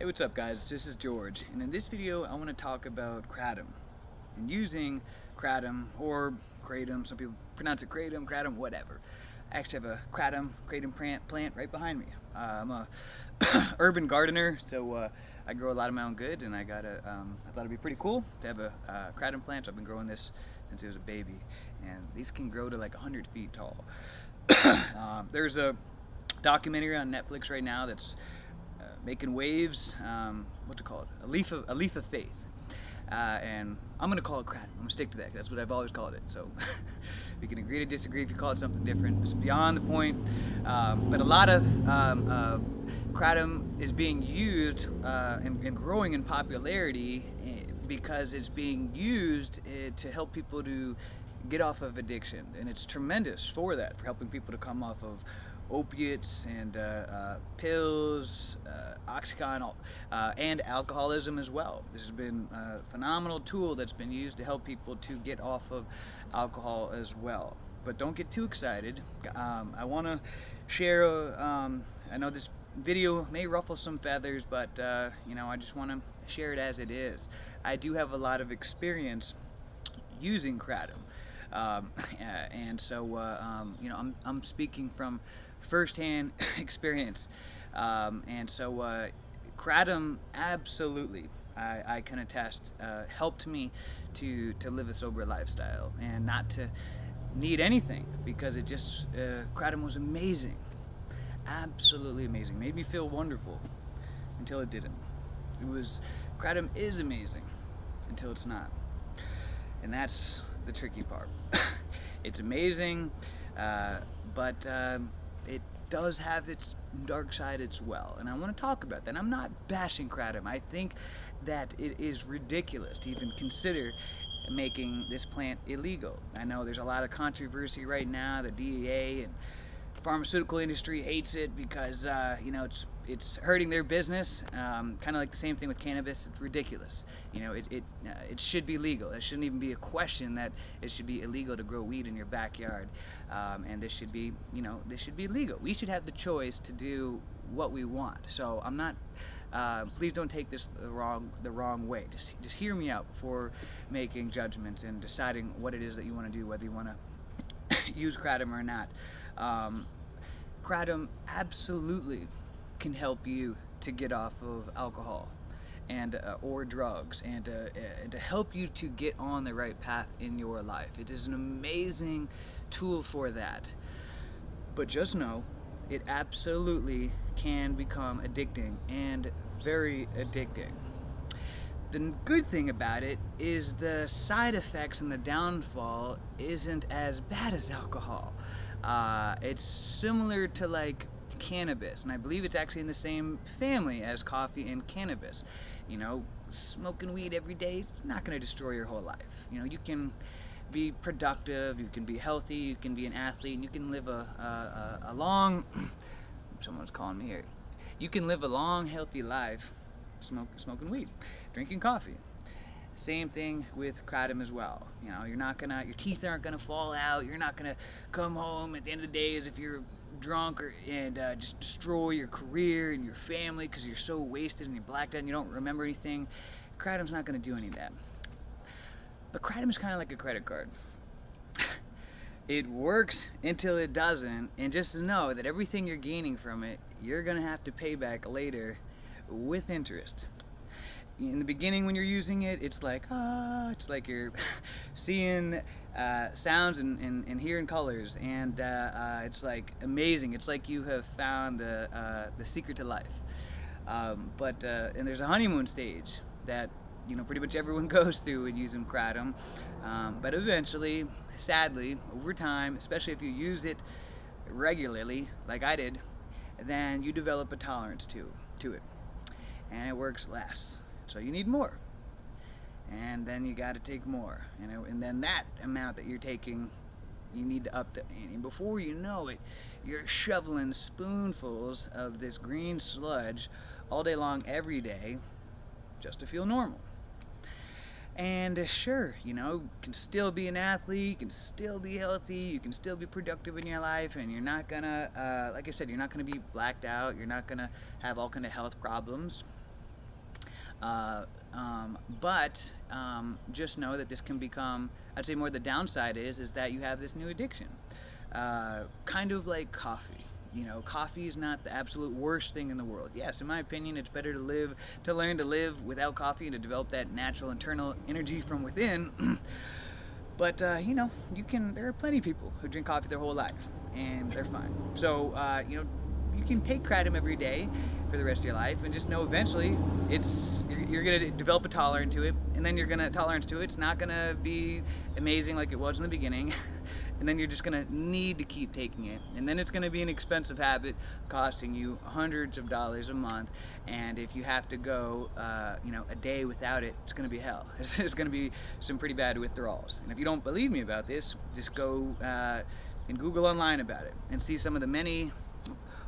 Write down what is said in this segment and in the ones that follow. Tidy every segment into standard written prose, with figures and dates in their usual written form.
Hey, what's up guys? This is George, and in this video I want to talk about Kratom and using Kratom or Kratom. Some people pronounce it Kratom, whatever. I actually have a Kratom plant right behind me. I'm a urban gardener, so I grow a lot of my own goods, and I thought it'd be pretty cool to have a Kratom plant. So I've been growing this since it was a baby, and these can grow to like 100 feet tall. There's a documentary on Netflix right now that's making waves. What's it called? A leaf of faith. And I'm gonna call it Kratom. I'm gonna stick to that. That's what I've always called it. So we can agree to disagree if you call it something different. It's beyond the point. But a lot of Kratom is being used and growing in popularity because it's being used to help people to get off of addiction, and it's tremendous for that, for helping people to come off of opiates and pills, Oxycontin, and alcoholism as well. This has been a phenomenal tool that's been used to help people to get off of alcohol as well. But don't get too excited. I want to share, I know this video may ruffle some feathers, but I just want to share it as it is. I do have a lot of experience using Kratom. And so, I'm speaking from firsthand experience. And so, Kratom absolutely, I can attest, helped me to live a sober lifestyle and not to need anything, because it just, Kratom was amazing. Absolutely amazing. Made me feel wonderful until it didn't. Kratom is amazing until it's not. And that's the tricky part. It's amazing, but it does have its dark side as well, and I want to talk about that. I'm not bashing Kratom. I think that it is ridiculous to even consider making this plant illegal. I know there's a lot of controversy right now. The DEA and pharmaceutical industry hates it because it's hurting their business. Kind of like the same thing with cannabis. It's ridiculous. It should be legal. It shouldn't even be a question that it should be illegal to grow weed in your backyard. And this should be legal. We should have the choice to do what we want. So I'm not. Please don't take this the wrong way. Just hear me out before making judgments and deciding what it is that you want to do, whether you want to use Kratom or not. Kratom absolutely can help you to get off of alcohol and or drugs, and to help you to get on the right path in your life. It is an amazing tool for that. But just know, it absolutely can become addicting, and very addicting. The good thing about it is the side effects and the downfall isn't as bad as alcohol. It's similar to like cannabis, and I believe it's actually in the same family as coffee and cannabis. Smoking weed every day is not going to destroy your whole life. You can be productive, you can be healthy, you can be an athlete, and you can live a long, someone's calling me here, you can live a long, healthy life smoking weed, drinking coffee. Same thing with Kratom as well. Your teeth aren't gonna fall out. You're not gonna come home at the end of the day as if you're drunk and just destroy your career and your family because you're so wasted and you're blacked out and you don't remember anything. Kratom's not gonna do any of that. But Kratom is kind of like a credit card. It works until it doesn't, and just know that everything you're gaining from it, you're gonna have to pay back later with interest. In the beginning, when you're using it, it's like you're seeing sounds and hearing colors, and it's like amazing. It's like you have found the secret to life. But there's a honeymoon stage that pretty much everyone goes through in using Kratom. But eventually, sadly, over time, especially if you use it regularly, like I did, then you develop a tolerance to it, and it works less. So you need more, and then you got to take more, and then that amount that you're taking, you need to up the ante. And before you know it, you're shoveling spoonfuls of this green sludge all day long, every day, just to feel normal. And sure, you can still be an athlete, you can still be healthy, you can still be productive in your life, and you're not gonna, like I said, you're not gonna be blacked out, you're not gonna have all kind of health problems. Just know that this can become, I'd say more the downside is that you have this new addiction. Kind of like coffee. You know, coffee is not the absolute worst thing in the world. Yes, in my opinion, it's better to learn to live without coffee and to develop that natural internal energy from within. But there are plenty of people who drink coffee their whole life and they're fine. So, you can take Kratom every day for the rest of your life, and just know eventually you're gonna develop a tolerance to it, and then it's not gonna be amazing like it was in the beginning. And then you're just gonna need to keep taking it, and then it's gonna be an expensive habit costing you hundreds of dollars a month. And if you have to go a day without it, it's gonna be hell. There's gonna be some pretty bad withdrawals. And if you don't believe me about this, just go and Google online about it and see some of the many.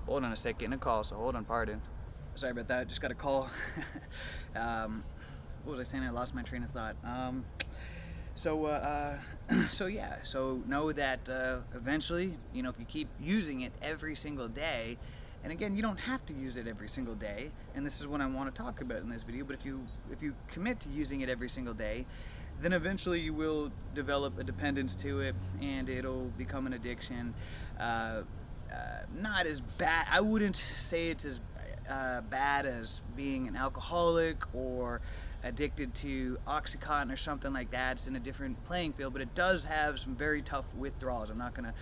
Hold on a sec, getting a call, so hold on, pardon. Sorry about that, just got a call. What was I saying? I lost my train of thought. So know that eventually, if you keep using it every single day, and again, you don't have to use it every single day, and this is what I want to talk about in this video, but if you commit to using it every single day, then eventually you will develop a dependence to it, and it'll become an addiction. Not as bad, I wouldn't say it's as bad as being an alcoholic or addicted to Oxycontin or something like that. It's in a different playing field, but it does have some very tough withdrawals. I'm not going to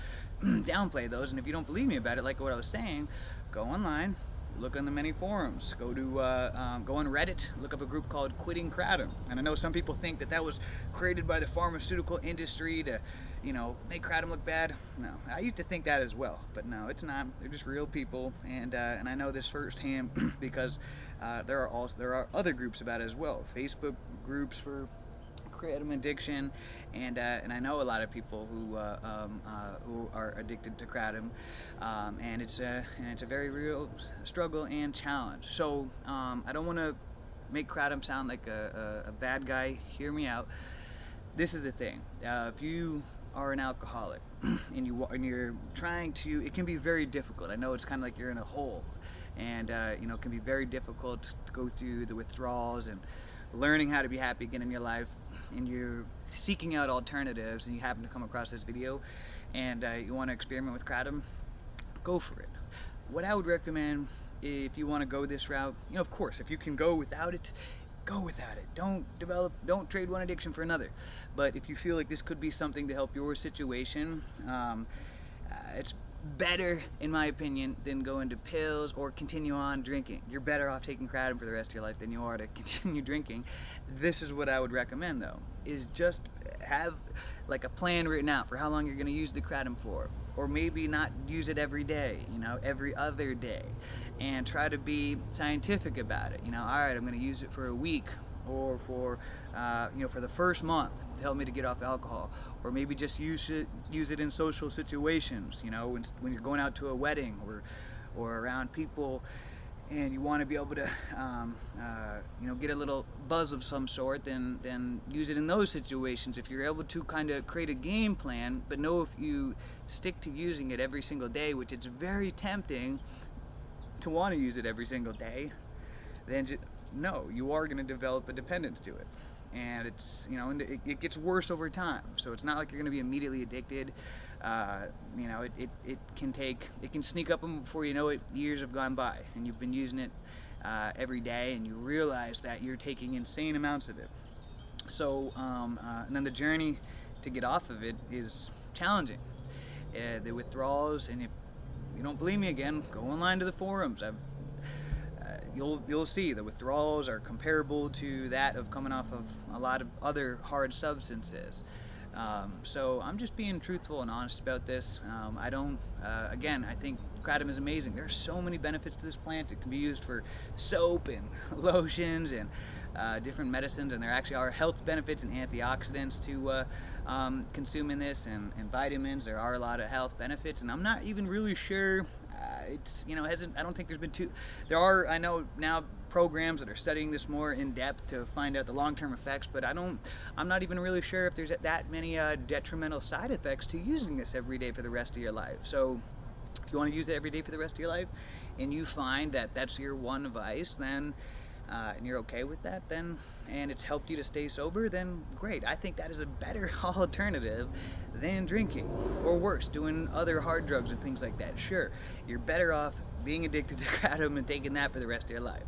downplay those, and if you don't believe me about it, like what I was saying, go online, look on the many forums, go on Reddit, look up a group called Quitting Kratom. And I know some people think that was created by the pharmaceutical industry to make Kratom look bad. No, I used to think that as well, but no, it's not. They're just real people, and I know this firsthand because there are other groups about it as well. Facebook groups for Kratom addiction, and I know a lot of people who are addicted to Kratom, and it's a very real struggle and challenge. So I don't want to make Kratom sound like a bad guy. Hear me out. This is the thing. If you are an alcoholic and you're trying to, it can be very difficult. I know it's kind of like you're in a hole, and it can be very difficult to go through the withdrawals and learning how to be happy again in your life, and you're seeking out alternatives, and you happen to come across this video and you want to experiment with Kratom, go for it. What I would recommend, if you want to go this route, of course, if you can go without it, go without it. Don't trade one addiction for another. But if you feel like this could be something to help your situation, it's better, in my opinion, than going to pills or continue on drinking. You're better off taking Kratom for the rest of your life than you are to continue drinking. This is what I would recommend, though, is just have like a plan written out for how long you're going to use the Kratom for, or maybe not use it every day, every other day, and try to be scientific about it. All right, I'm going to use it for a week, or for for the first month to help me to get off alcohol, or maybe just use it in social situations, when you're going out to a wedding or around people, and you want to be able to get a little buzz of some sort, then use it in those situations. If you're able to kind of create a game plan, but know if you stick to using it every single day, which it's very tempting to want to use it every single day, then no, you are going to develop a dependence to it, and it's it gets worse over time. So it's not like you're going to be immediately addicted. It can sneak up on before you know it. Years have gone by, and you've been using it every day, and you realize that you're taking insane amounts of it. So and then the journey to get off of it is challenging. The withdrawals, and if you don't believe me, again, go online to the forums. You'll see the withdrawals are comparable to that of coming off of a lot of other hard substances. So I'm just being truthful and honest about this. Again, I think Kratom is amazing. There are so many benefits to this plant. It can be used for soap and lotions and different medicines, and there actually are health benefits and antioxidants to consuming this, and vitamins. There are a lot of health benefits, and I'm not even really sure. I don't think there's been there are, I know now, programs that are studying this more in depth to find out the long-term effects, but I'm not even really sure if there's that many detrimental side effects to using this every day for the rest of your life. So if you want to use it every day for the rest of your life, and you find that that's your one vice, then and you're okay with that, then, and it's helped you to stay sober, then great. I think that is a better alternative than drinking, or worse, doing other hard drugs and things like that. Sure, you're better off being addicted to kratom and taking that for the rest of your life.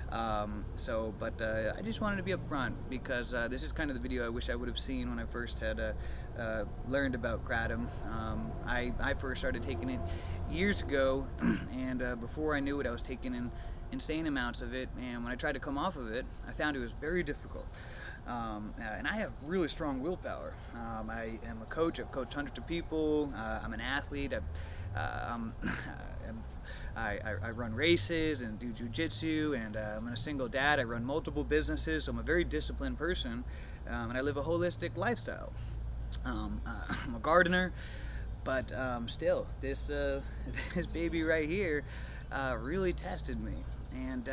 But I just wanted to be upfront because this is kind of the video I wish I would have seen when I first had learned about kratom. I first started taking it years ago, and before I knew it, I was taking insane amounts of it. And when I tried to come off of it, I found it was very difficult. And I have really strong willpower. I am a coach. I've coached hundreds of people. I'm an athlete. I run races and do jujitsu, and I'm a single dad. I run multiple businesses, so I'm a very disciplined person, and I live a holistic lifestyle. I'm a gardener, but still, this baby right here really tested me, and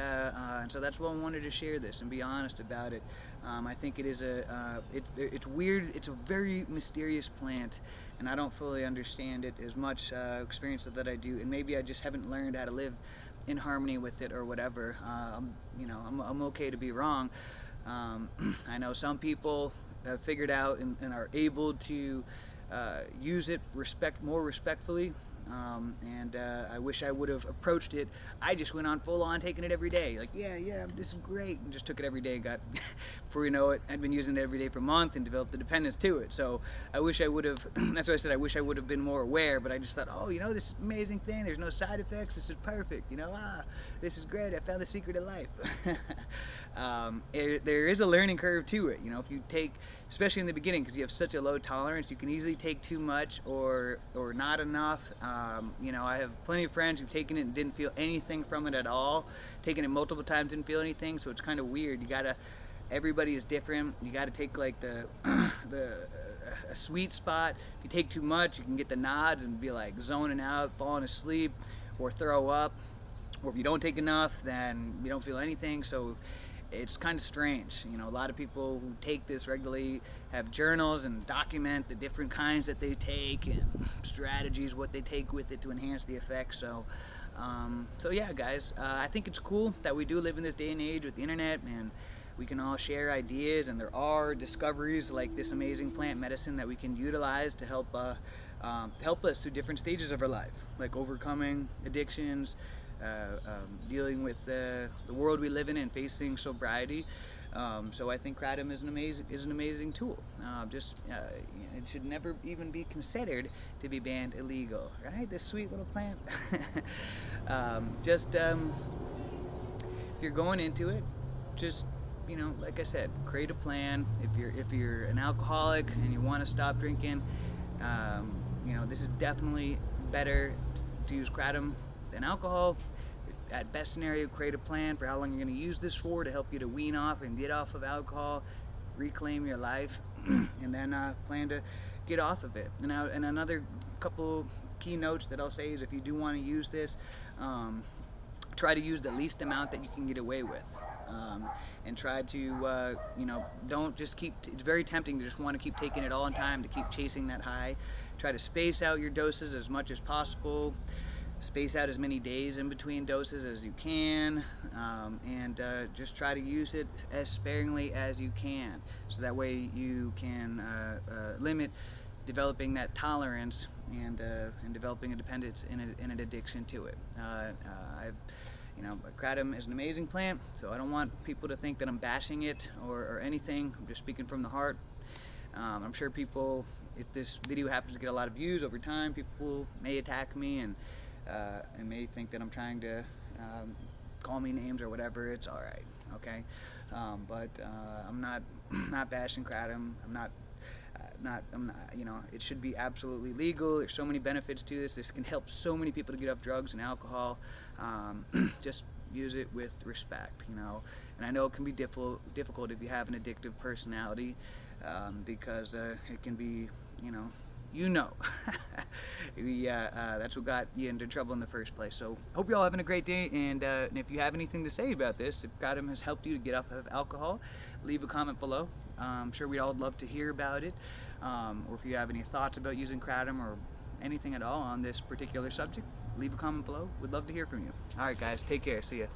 so that's why I wanted to share this and be honest about it. I think it is it's weird. It's a very mysterious plant, and I don't fully understand it as much experience that I do, and maybe I just haven't learned how to live in harmony with it or whatever. I'm okay to be wrong. I know some people have figured out and are able to use it more respectfully. I wish I would have approached it. I just went on full on taking it every day. Like, yeah, this is great. And just took it every day. Before you know it, I'd been using it every day for a month and developed the dependence to it. So I wish I would have, that's why I said I wish I would have been more aware, but I just thought, this amazing thing. There's no side effects. This is perfect. This is great. I found the secret of life. There is a learning curve to it. If you take, especially in the beginning, because you have such a low tolerance, you can easily take too much or not enough. I have plenty of friends who've taken it and didn't feel anything from it at all. Taken it multiple times, didn't feel anything. So it's kind of weird. Everybody is different. You gotta take like a sweet spot. If you take too much, you can get the nods and be like zoning out, falling asleep, or throw up. Or if you don't take enough, then you don't feel anything. So it's kind of strange. A lot of people who take this regularly have journals and document the different kinds that they take and strategies, what they take with it to enhance the effects. So yeah, guys, I think it's cool that we do live in this day and age with the internet, and we can all share ideas, and there are discoveries like this amazing plant medicine that we can utilize to help us through different stages of our life, like overcoming addictions, dealing with the world we live in and facing sobriety. So I think kratom is an amazing tool. It should never even be considered to be banned illegal, right? This sweet little plant. If you're going into it, just like I said, create a plan. If you're an alcoholic and you want to stop drinking, this is definitely better to use kratom than alcohol. At best scenario, create a plan for how long you're going to use this for to help you to wean off and get off of alcohol, reclaim your life, and then plan to get off of it. And another couple key notes that I'll say is, if you do want to use this, try to use the least amount that you can get away with. And try to, don't just keep, it's very tempting to just want to keep taking it all in time, to keep chasing that high. Try to space out your doses as much as possible. Space out as many days in between doses as you can, and just try to use it as sparingly as you can, so that way you can limit developing that tolerance and developing a dependence and an addiction to it. Kratom is an amazing plant, so I don't want people to think that I'm bashing it or anything. I'm just speaking from the heart. I'm sure people, if this video happens to get a lot of views over time, people may attack me and may think that I'm trying to call me names or whatever. It's all right, okay? But I'm not bashing kratom. I'm not. It should be absolutely legal. There's so many benefits to this. This can help so many people to get off drugs and alcohol. Just use it with respect, And I know it can be difficult if you have an addictive personality, because it can be, that's what got you into trouble in the first place. So hope you're all having a great day, and if you have anything to say about this, if kratom has helped you to get off of alcohol, leave a comment below. I'm sure we'd all love to hear about it, or if you have any thoughts about using kratom or anything at all on this particular subject, leave a comment below. We'd love to hear from you. Alright guys, take care, see ya.